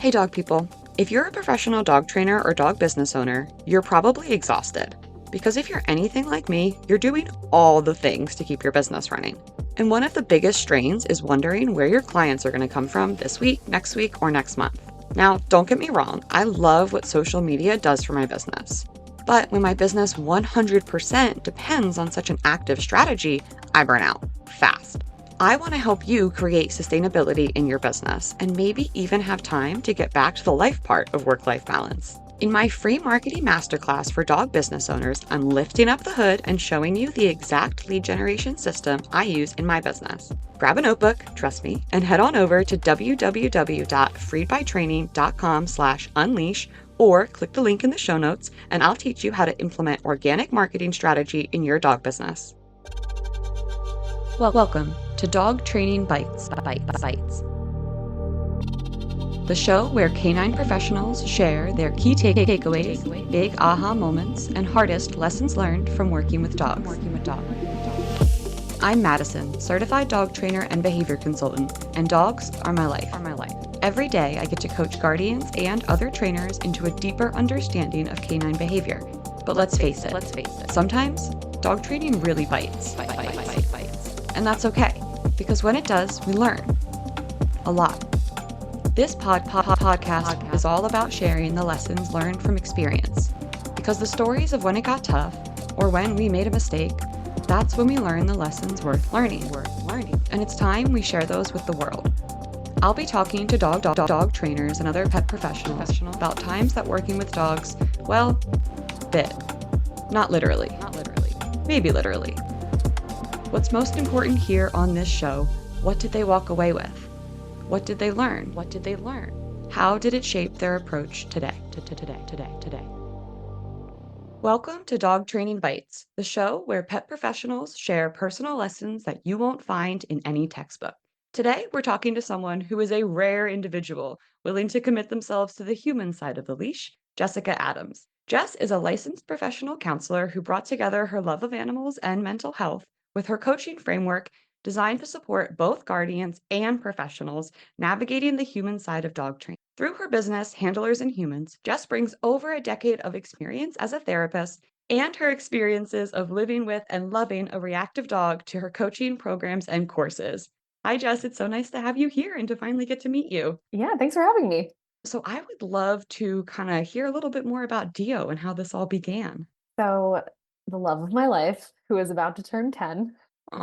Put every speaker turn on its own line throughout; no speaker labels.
Hey dog people, if you're a professional dog trainer or dog business owner, you're probably exhausted. Because if you're anything like me, you're doing all the things to keep your business running. And one of the biggest strains is wondering where your clients are going to come from this week, or next month. Now, don't get me wrong, I love what social media does for my business. But when my business 100% depends on such an active strategy, I burn out fast. I want to help you create sustainability in your business and maybe even have time to get back to the life part of work-life balance. In my free marketing masterclass for dog business owners, I'm lifting up the hood and showing you the exact lead generation system I use in my business. Grab a notebook, trust me, and head on over to www.freedbytraining.com/unleash or click the link in the show notes and I'll teach you how to implement organic marketing strategy in your dog business. Welcome to Dog Training Bytes, the show where canine professionals share their key takeaways, big aha moments, and hardest lessons learned from working with dogs. I'm Mattison, certified dog trainer and behavior consultant, and dogs are my life. Every day I get to coach guardians and other trainers into a deeper understanding of canine behavior. But let's face it, sometimes dog training really bites. And that's okay, because when it does, we learn a lot. This podcast is all about sharing the lessons learned from experience, because the stories of when it got tough or when we made a mistake, that's when we learn the lessons worth learning. And it's time we share those with the world. I'll be talking to dog trainers and other pet professionals about times that working with dogs, well, bit. Not literally. Maybe literally. What's most important here on this show, what did they walk away with? What did they learn? How did it shape their approach today? Welcome to Dog Training Bytes, the show where pet professionals share personal lessons that you won't find in any textbook. Today, we're talking to someone who is a rare individual willing to commit themselves to the human side of the leash, Jessica Adams. Jess is a licensed professional counselor who brought together her love of animals and mental health with her coaching framework designed to support both guardians and professionals navigating the human side of dog training. Through her business, Handlers and Humans, Jess brings over a decade of experience as a therapist and her experiences of living with and loving a reactive dog to her coaching programs and courses. Hi, Jess. It's so nice to have you here and to finally get to meet you.
Yeah, thanks for having me.
So I would love to kind of hear a little bit more about Dio and how this all began.
So, the love of my life, who is about to turn 10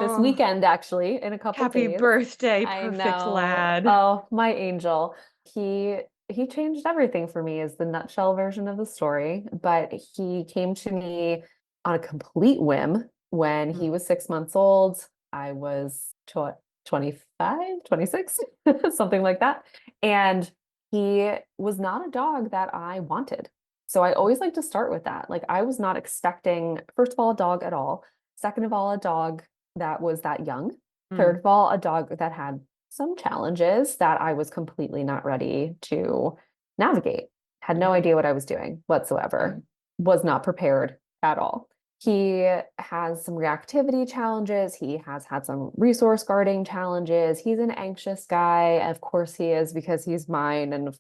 this
Oh,
weekend, actually, in a couple
happy
days.
birthday,
I
perfect
know.
lad.
Oh, my angel. He changed everything for me is the nutshell version of the story, but he came to me on a complete whim when he was 6 months old. I was 25, 26, something like that. And he was not a dog that I wanted. So I always like to start with that. Like I was not expecting, first of all, a dog at all. Second of all, a dog that was that young.
Mm.
Third of all, a dog that had some challenges that I was completely not ready to navigate. Had no idea what I was doing whatsoever. Was not prepared at all. He has some reactivity challenges. He has had some resource guarding challenges. He's an anxious guy. Of course he is because he's mine and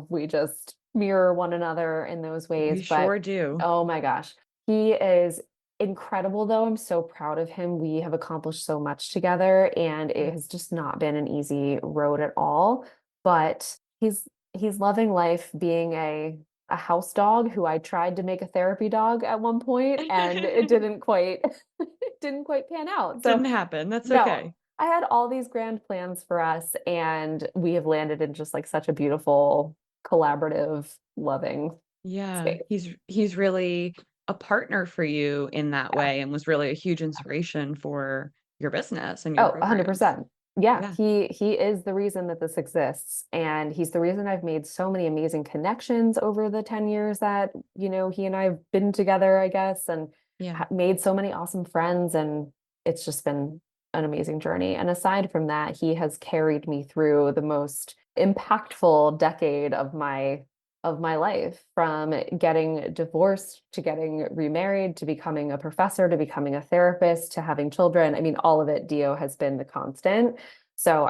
we just mirror one another in those ways.
We
But
sure do.
oh my gosh, he is incredible though. I'm so proud of him. We have accomplished so much together and it has just not been an easy road at all. But he's loving life being a house dog who I tried to make a therapy dog at one point and it didn't quite it didn't quite pan out. So
Didn't happen. That's
no,
okay.
I had all these grand plans for us and we have landed in just like such a beautiful, collaborative, loving
Yeah,
space.
he's really a partner for you in that
Yeah.
way and was really a huge inspiration for your business and your
Oh,
programs.
100%. Yeah,
Yeah.
he is the reason that this exists. And he's the reason I've made so many amazing connections over the 10 years that, he and I have been together, I guess, and
Yeah.
made so many awesome friends. And it's just been an amazing journey. And aside from that, he has carried me through the most impactful decade of my life, from getting divorced to getting remarried to becoming a professor to becoming a therapist to having children. I mean, all of it, Dio has been the constant. So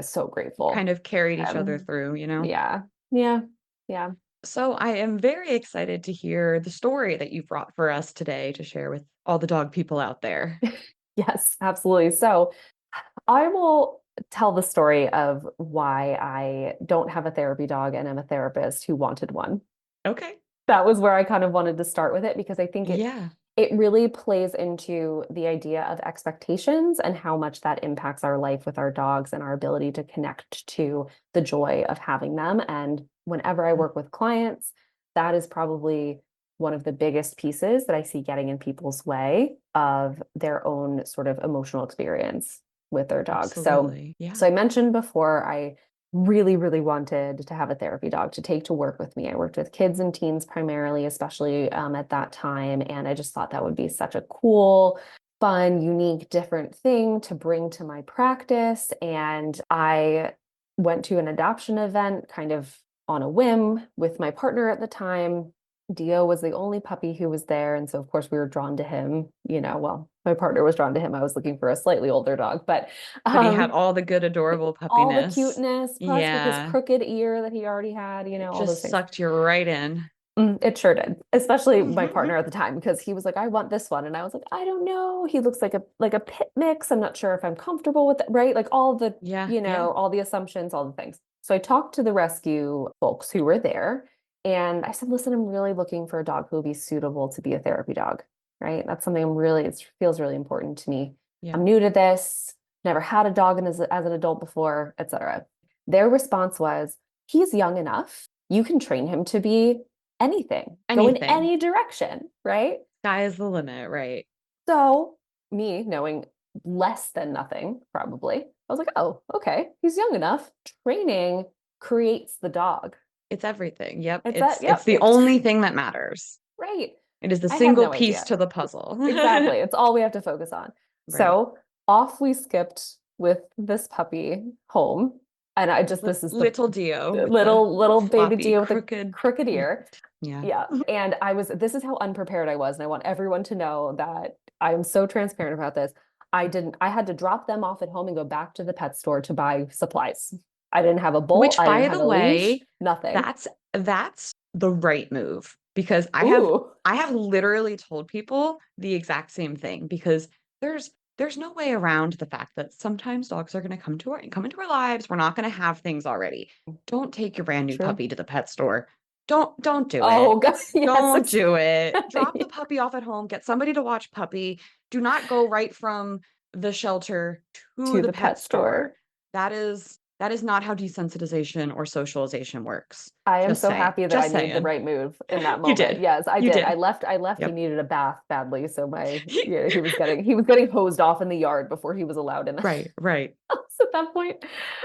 So grateful.
kind of carried each other through,
Yeah. Yeah. Yeah.
So I am very excited to hear the story that you brought for us today to share with all the dog people out there.
Yes, absolutely. So I will tell the story of why I don't have a therapy dog and am a therapist who wanted one.
Okay.
That was where I kind of wanted to start with it because I think
Yeah,
it really plays into the idea of expectations and how much that impacts our life with our dogs and our ability to connect to the joy of having them. And whenever I work with clients, that is probably one of the biggest pieces that I see getting in people's way of their own sort of emotional experience with their dog.
absolutely.
So
Yeah.
I mentioned before, I really, really wanted to have a therapy dog to take to work with me. I worked with kids and teens primarily, especially at that time. And I just thought that would be such a cool, fun, unique, different thing to bring to my practice. And I went to an adoption event kind of on a whim with my partner at the time. Dio was the only puppy who was there. And so, of course, we were drawn to him. Well, my partner was drawn to him. I was looking for a slightly older dog, but
But he had all the good, adorable
all the
puppiness.
cuteness, plus with his
Yeah.
crooked ear that he already had,
It
all those
just
things.
sucked you right in.
It sure did, especially my partner at the time because he was like, "I want this one," and I was like, "I don't know. He looks like a pit mix. I'm not sure if I'm comfortable with it." Right? Like all the,
Yeah, yeah.
all the assumptions, all the things. So I talked to the rescue folks who were there, and I said, "Listen, I'm really looking for a dog who will be suitable to be a therapy dog. Right? That's something it feels really important to me.
Yeah.
I'm new to this. Never had a dog as an adult before, etc." Their response was, "He's young enough. You can train him to be go in
Anything.
any direction, right?"
Sky is the limit, right?
So, me knowing less than nothing, probably, I was like, oh, okay, he's young enough. Training creates the dog.
It's everything. Yep.
It's that,
It's
yep,
the only thing that matters.
right.
It is the
I had
single
no
piece
idea.
to the puzzle.
Exactly. It's all we have to focus on.
Right.
So off we skipped with this puppy home. And this is the
Little Dio with the
little baby
floppy,
deer with a
crooked.
crooked ear.
Yeah.
Yeah. And this is how unprepared I was. And I want everyone to know that I'm so transparent about this. I had to drop them off at home and go back to the pet store to buy supplies. I didn't have a bowl.
Which,
I didn't
by
have
the
a leash,
way,
nothing.
that's the right move because
Ooh,
I have literally told people the exact same thing because there's no way around the fact that sometimes dogs are going to come into our lives. We're not going to have things already. Don't take your brand new
true.
puppy to the pet store. Don't do it.
Oh, God. Yes.
Don't do it. Drop the puppy off at home. Get somebody to watch puppy. Do not go right from the shelter to
To
the
the
pet
pet store.
store. That is not how desensitization or socialization works.
I am
Just
so
saying.
happy that I
Just
made the
saying.
right move in that
You
moment.
did.
Yes, I
You
did.
did.
I left. He
Yep.
needed a bath badly, so he was getting hosed off in the yard before he was allowed in the
Right, right.
house at that point.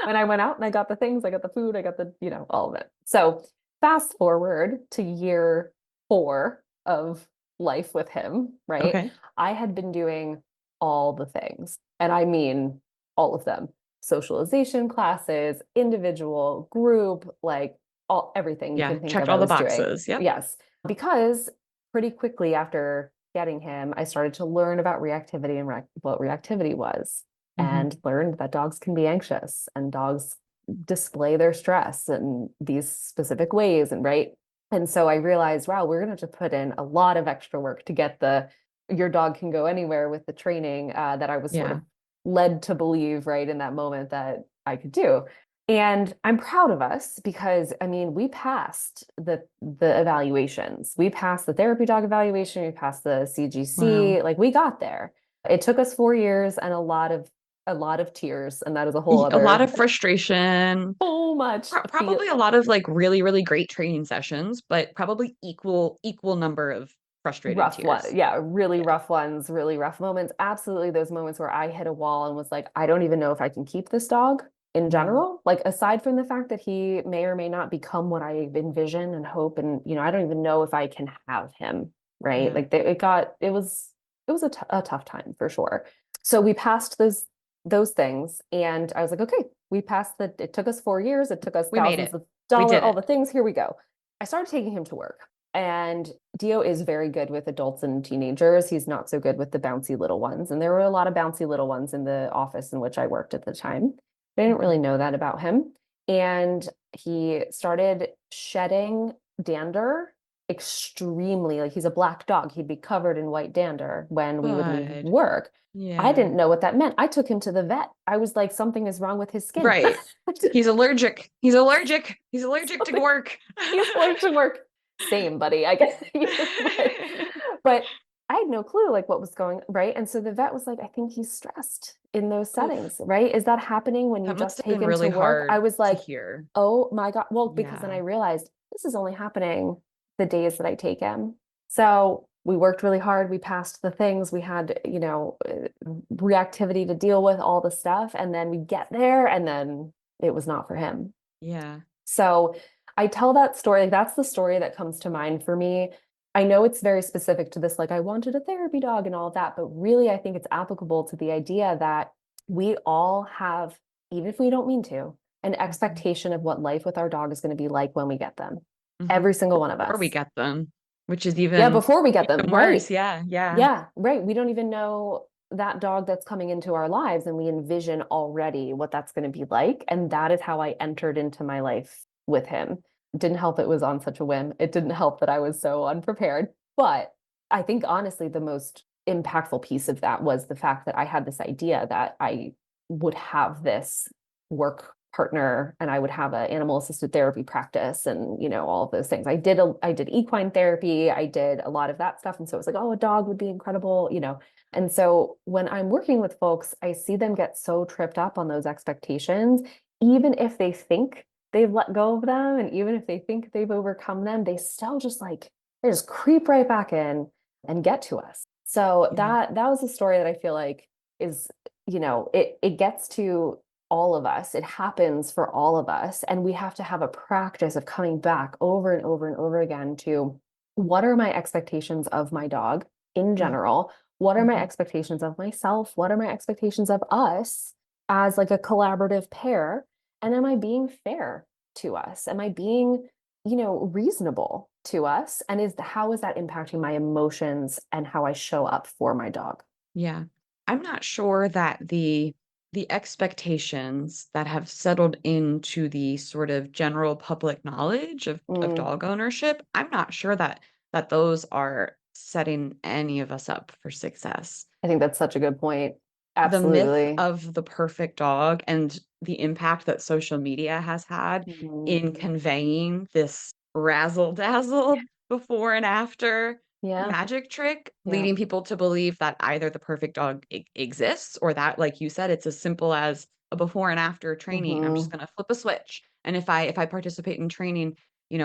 And I went out and I got the things, I got the food, I got the, all of it. So fast forward to year 4 of life with him, right?
Okay.
I had been doing all the things, and I mean all of them: socialization classes, individual, group, like everything you
Yeah.
can think
Checked
of I
all the
was doing.
boxes. Yep.
Yes, because pretty quickly after getting him, I started to learn about reactivity and what reactivity was,
Hmm.
and learned that dogs can be anxious and dogs display their stress in these specific ways, and right. And so I realized, wow, we're going to have to put in a lot of extra work to get the your dog can go anywhere with the training that I was sort
Yeah.
of led to believe right in that moment that I could do. And I'm proud of us because I mean, we passed the evaluations. We passed the therapy dog evaluation, we passed the
Wow.
CGC, like we got there. It took us 4 years and a lot of tears, and that is a whole
A lot
other
of frustration.
so much feel
Probably a lot of like really, really great training sessions, but probably equal number of frustrated
rough one.
tears.
Yeah, really
Yeah.
rough ones, really rough moments. Absolutely those moments where I hit a wall and was like, I don't even know if I can keep this dog in
Mm.
general. Like aside from the fact that he may or may not become what I envision and hope, and I don't even know if I can have him, right?
Yeah.
Like it was a tough time for sure. So we passed those things, and I was like, okay, we passed it took us 4 years, it took us
We made
thousands
it.
of
We
dollar,
did
all
it.
the things. Here we go. I started taking him to work. And Dio is very good with adults and teenagers. He's not so good with the bouncy little ones. And there were a lot of bouncy little ones in the office in which I worked at the time. I didn't
Mhm.
really know that about him. And he started shedding dander extremely. Like he's a black dog. He'd be covered in white dander when we would leave
Good.
work. I
Yeah.
didn't know what that meant. I took him to the vet. I was like, something is wrong with his skin.
Right. He's allergic. He's allergic. He's allergic to
Something,
work.
he's allergic to work. Same, buddy, I guess. But I had no clue like what was going right. And so the vet was like, I think he's stressed in those
Oof.
settings, right? Is that happening when you
That must
just
have
take
been
him to
really
work? I
hard
was
to
like,
hear.
oh my God. Well, because then I
Yeah.
realized this is only happening the days that I take him. So we worked really hard. We passed the things. We had, reactivity to deal with all the stuff. And then we get there and then it was not for him.
Yeah.
So I tell that story, like that's the story that comes to mind for me. I know it's very specific to this, like I wanted a therapy dog and all of that, but really I think it's applicable to the idea that we all have, even if we don't mean to, an
Mhm.
expectation of what life with our dog is going to be like when we get them.
Mhm.
Every single one of
Before we
us.
get them, which is
Yeah,
even
before we get them,
even
right.
worse. Yeah. Yeah.
Yeah, right. We don't even know that dog that's coming into our lives, and we envision already what that's going to be like. And that is how I entered into my life with him. It didn't help it was on such a whim. It didn't help that I was so unprepared. But I think honestly, the most impactful piece of that was the fact that I had this idea that I would have this work partner and I would have an animal assisted therapy practice and all of those things. I did equine therapy, I did a lot of that stuff, and so it was like, oh, a dog would be incredible. And so when I'm working with folks, I see them get so tripped up on those expectations, even if they think they've let go of them and even if they think they've overcome them, they just creep right back in and get to us. So
Yeah.
that was a story that I feel like is, it gets to all of us. It happens for all of us. And we have to have a practice of coming back over and over and over again to what are my expectations of my dog in general? What are my
Mm-hmm.
expectations of myself? What are my expectations of us as like a collaborative pair? And am I being fair to us? Am I being, reasonable to us? And how is that impacting my emotions and how I show up for my dog?
Yeah. I'm not sure that the expectations that have settled into the sort of general public knowledge of
Mm,
dog ownership, I'm not sure that those are setting any of us up for success.
I think that's such a good point.
The myth
Absolutely.
of the perfect dog and the impact that social media has had
Mhm.
in conveying this razzle dazzle before and after
Yeah.
magic trick,
Yeah.
leading people to believe that either the perfect dog exists or that, like you said, it's as simple as a before and after training. I'm just
Hmm.
going to flip a switch. And if I participate in training,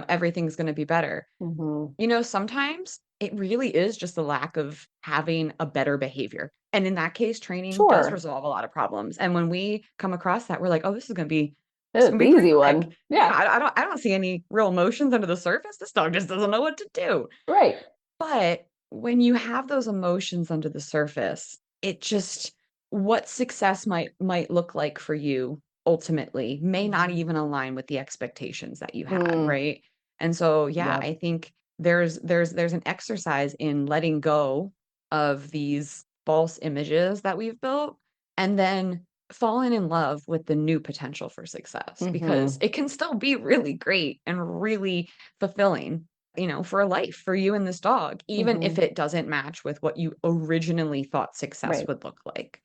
everything's going to be better.
Hmm.
Sometimes it really is just a lack of having a better behavior. And in that case, training does
Sure.
resolve a lot of problems. And when we come across that, we're like, oh, this is
The
gonna be pretty
easy
quick.
one.
Yeah,
Yeah.
I don't see any real emotions under the surface. This dog just doesn't know what to do.
Right.
But when you have those emotions under the surface, it just what success might look like for you ultimately may not
Mhm.
even align with the expectations that you had,
Mm.
right? And so yeah,
Yep.
I think there's an exercise in letting go of these false images that we've built and then falling in love with the new potential for success because
Hmm.
it can still be really great and really fulfilling for a life for you and this dog, even if
Hmm.
it doesn't match with what you originally thought success
Right.
would look like.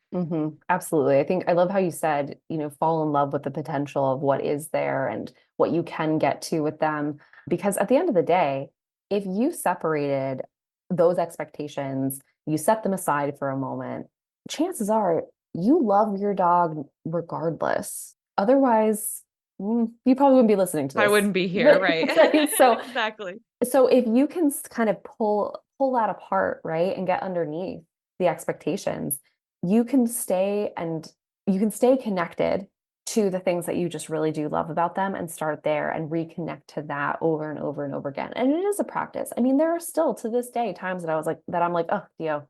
Absolutely. I think I love how you said, fall in love with the potential of what is there and what you can get to with them. Because at the end of the day, if you separated those expectations, you set them aside for a moment, chances are you love your dog regardless. Otherwise, you probably wouldn't be listening to
I
this.
wouldn't be here,
Right?
right?
Right? So
Exactly.
so if you can kind of pull that apart, right, and get underneath the expectations, you can stay and you can stay connected to the things that you just really do love about them and start there and reconnect to that over and over and over again. And it is a practice. I mean, there are still to this day times that I'm like, oh, Dio,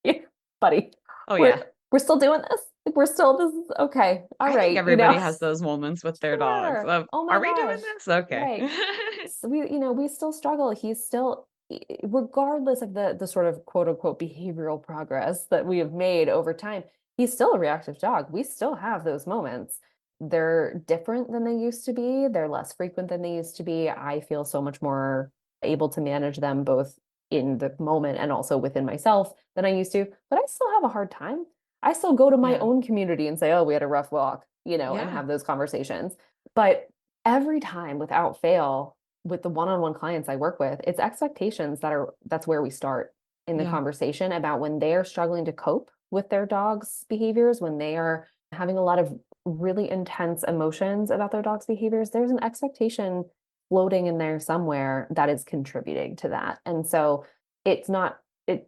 yeah, buddy,
Oh yeah.
we're still doing this. Like, we're still this is okay. All
I think
right,
everybody has those moments with their dogs
Sure.
of,
Oh
are
my
we doing
gosh.
this? Okay.
Right. So we still struggle. He's still, regardless of the sort of quote unquote behavioral progress that we have made over time, he's still a reactive dog. We still have those moments. they're different than they used to be. They're less frequent than they used to be. I feel so much more able to manage them both in the moment and also within myself than I used to, but I still have a hard time. I still go to my
Yeah.
own community and say, oh, we had a rough walk, and
Yeah.
have those conversations. But every time without fail, with the one-on-one clients I work with, it's expectations that's where we start in the
Yeah.
conversation about when they are struggling to cope with their dog's behaviors, when they are having a lot of really intense emotions about their dog's behaviors, there's an expectation floating in there somewhere that is contributing to that. And so it's not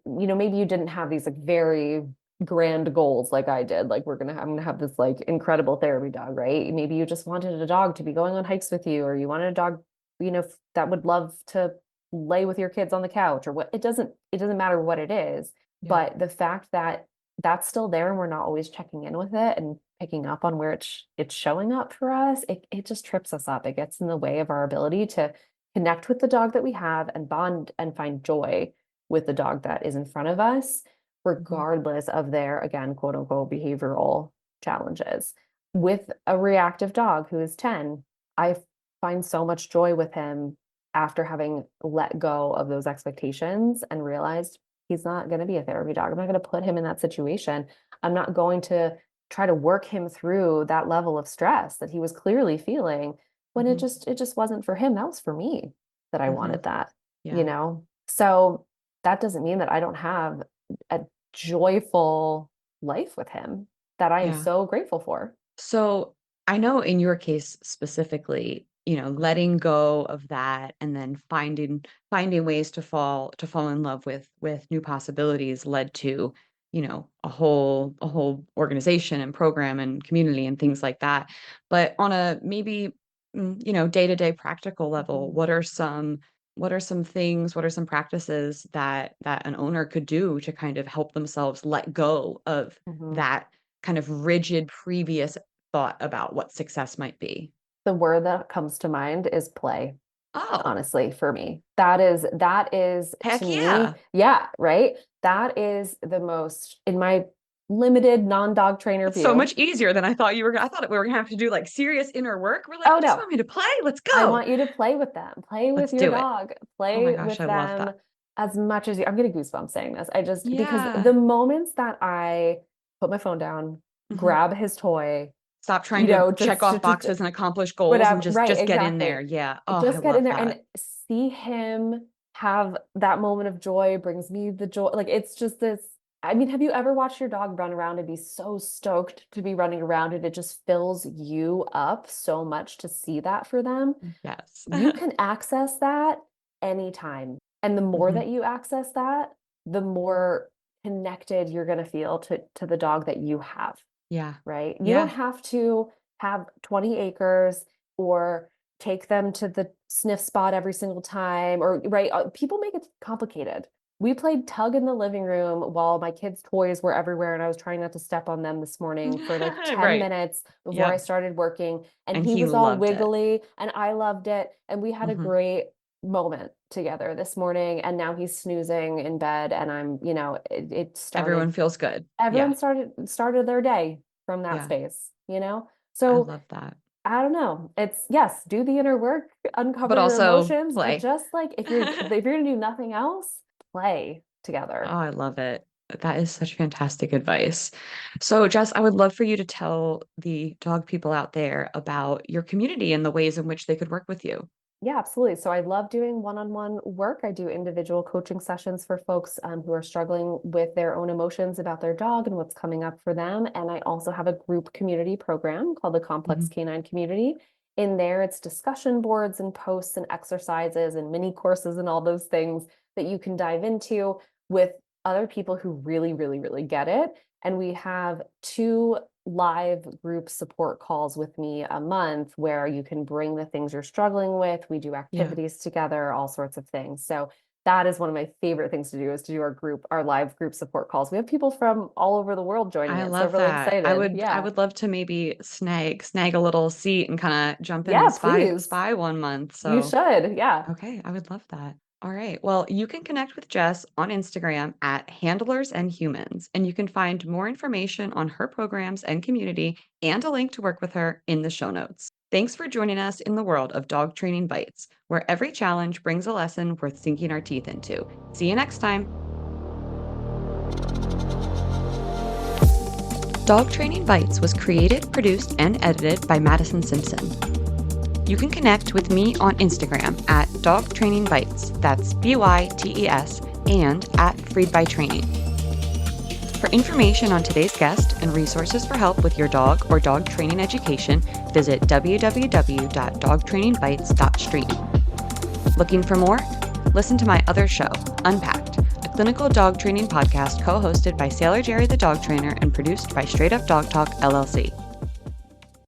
maybe you didn't have these like very grand goals like I did. Like I'm gonna have this like incredible therapy dog, right? Maybe you just wanted a dog to be going on hikes with you, or you wanted a dog, that would love to lay with your kids on the couch, or what. It doesn't matter what it is,
Yeah.
but the fact that that's still there and we're not always checking in with it and picking up on where it's showing up for us, it just trips us up. It gets in the way of our ability to connect with the dog that we have and bond and find joy with the dog that is in front of us,
Mhm.
regardless of their, again, quote unquote, behavioral challenges. With a reactive dog who is 10, I find so much joy with him after having let go of those expectations and realized he's not going to be a therapy dog. I'm not going to put him in that situation. I'm not going to try to work him through that level of stress that he was clearly feeling when it
Mhm.
just wasn't for him. That was for me that I
Mhm.
wanted that,
Yeah.
So that doesn't mean that I don't have a joyful life with him that I am
Yeah.
so grateful for.
So I know in your case specifically, letting go of that and then finding ways to fall in love with new possibilities led to, a whole organization and program and community and things like that. But on a maybe day-to-day practical level,
Mhm.
what are some things, what are some practices that an owner could do to kind of help themselves let go of
Mhm.
that kind of rigid previous thought about what success might be?
The word that comes to mind is play.
Oh,
Honestly, for me, that is to
heck
me,
yeah.
yeah, right. That is the most, in my limited non-dog trainer
That's so
view.
much easier than I thought you were I thought we were gonna have to do, like, serious inner work. We're like,
Oh
"You just
no,
want me to play? Let's
I
go.
want you to play with them, play with
Let's
your
do it."
dog,
Oh my
play
gosh,
with
I love
them
that.
as much as you. I'm getting goosebumps saying this. Because
Yeah.
the moments that I put my phone down,
Mhm.
grab his toy,
Stop trying to check off
just
boxes and accomplish goals and
whatever,
just
right,
just get in there.
exactly.
Yeah. Oh, I
Just get in
love
there
that.
and see him have that moment of joy brings me the joy. Like it's just this. I mean, have you ever watched your dog run around and be so stoked to be running around and it just fills you up so much to see that for them?
Yes.
You can access that anytime. And the more
Mhm.
that you access that, the more connected you're going to feel to the dog that you have,
Yeah.
right? You don't
Yeah.
have to have 20 acres or take them to the sniff spot every single time, or right. People make it complicated. We played tug in the living room while my kids' toys were everywhere, and I was trying not to step on them this morning for like 10
Right.
minutes before I
Yep.
started working. And
And
he
he
was all
loved it.
wiggly, and I loved it. And we had a
Mhm.
great moment together this morning. And now he's snoozing in bed, and it started
Everyone feels good.
everyone
Yeah.
started their day from that
Yeah.
space.
I
So
love that.
I don't know. It's yes, do the inner work,
But
uncover your
also
emotions, but
play.
just like if you're gonna do nothing else, play
Oh,
together.
I love it. That is such fantastic advice. So, Jess, I would love for you to tell the dog people out there about your community and the ways in which they could work with you.
Yeah, absolutely. So I love doing one-on-one work. I do individual coaching sessions for folks who are struggling with their own emotions about their dog and what's coming up for them. And I also have a group community program called the Complex
Mhm.
Canine Community. In there, it's discussion boards and posts and exercises and mini courses and all those things that you can dive into with other people who really, really, really get it. And we have two live group support calls with me a month where you can bring the things you're struggling with. We do
Yeah,
activities together, all sorts of things. So that is one of my favorite things to do is to do our live group support calls. We have people from all over the world joining
I
it. So
love
really
that. I
excited.
would I
Yeah.
would love to maybe snag a little seat and kind of jump in
Yeah,
and spy
please.
spy one month.
You
So,
should. Yeah.
okay, I would love that. All right. Well, you can connect with Jess on Instagram at Handlers and Humans, and you can find more information on her programs and community and a link to work with her in the show notes. Thanks for joining us in the world of Dog Training Bites, where every challenge brings a lesson worth sinking our teeth into. See you next time. Dog Training Bites was created, produced, and edited by Mattison Simpson. You can connect with me on Instagram at Dog Training Bytes, that's BYTES, and at Freed by Training. For information on today's guest and resources for help with your dog or dog training education, visit www.dogtrainingbytes.stream. Looking for more? Listen to my other show, Unpacked, a clinical dog training podcast co-hosted by Sailor Jerry the dog trainer and produced by Straight Up Dog Talk LLC.